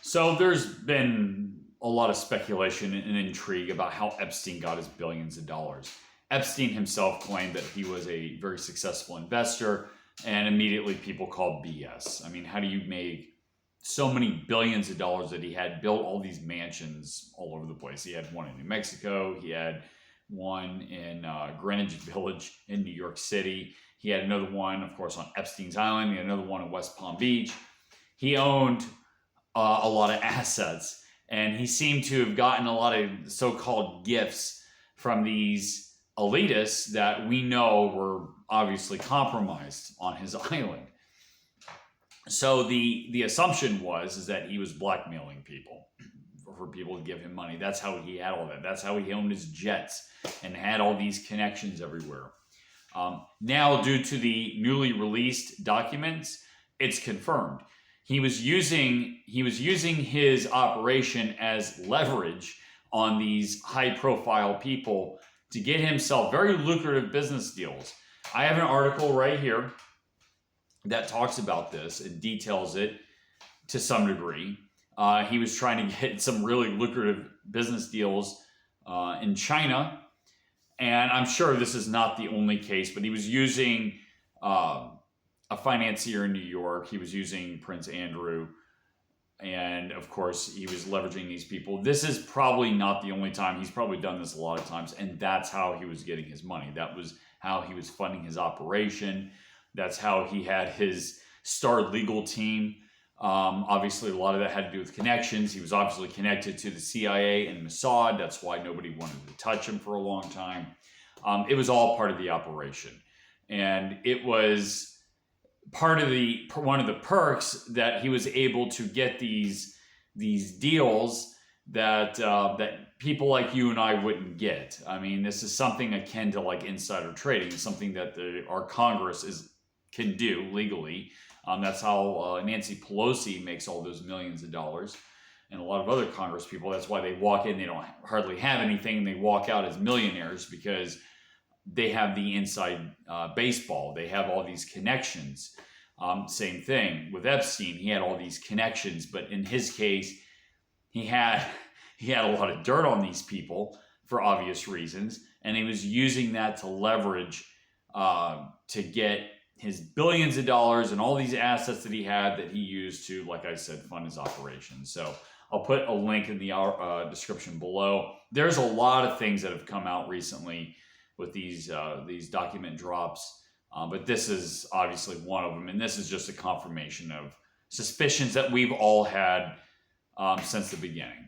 So there's been a lot of speculation and intrigue about how Epstein got his billions of dollars. Epstein himself claimed that he was a very successful investor, and immediately people called BS. I mean, how do you make so many billions of dollars that he had built all these mansions all over the place? He had one in New Mexico, he had one in Greenwich Village in New York City, he had another one, of course, on Epstein's Island, he had another one in West Palm Beach. He owned a lot of assets, and he seemed to have gotten a lot of so-called gifts from these elitists that we know were obviously compromised on his island. So the assumption is that he was blackmailing people for people to give him money. That's how he had all that. That's how he owned his jets and had all these connections everywhere. Now, due to the newly released documents, it's confirmed. He was using his operation as leverage on these high-profile people to get himself very lucrative business deals. I have an article right here that talks about this and details it to some degree. He was trying to get some really lucrative business deals in China, and I'm sure this is not the only case, but he was using a financier in New York. He was using Prince Andrew, and of course he was leveraging these people. This is probably not the only time. He's probably done this a lot of times, and that's how he was getting his money. That was how he was funding his operation. That's how he had his star legal team. Obviously, a lot of that had to do with connections. He was obviously connected to the CIA and Mossad. That's why nobody wanted to touch him for a long time. It was all part of the operation, and it was part of one of the perks that he was able to get these deals that people like you and I wouldn't get. I mean, this is something akin to like insider trading, something that our Congress can do legally. That's how Nancy Pelosi makes all those millions of dollars, and a lot of other Congress people. That's why they walk in, they don't hardly have anything, and they walk out as millionaires because they have the inside baseball. They have all these connections. Same thing with Epstein. He had all these connections, but in his case, he had a lot of dirt on these people for obvious reasons, and he was using that to leverage to get his billions of dollars and all these assets that he had that he used to, like I said, fund his operation. So I'll put a link in the description below. There's a lot of things that have come out recently with these document drops, but this is obviously one of them, and this is just a confirmation of suspicions that we've all had since the beginning.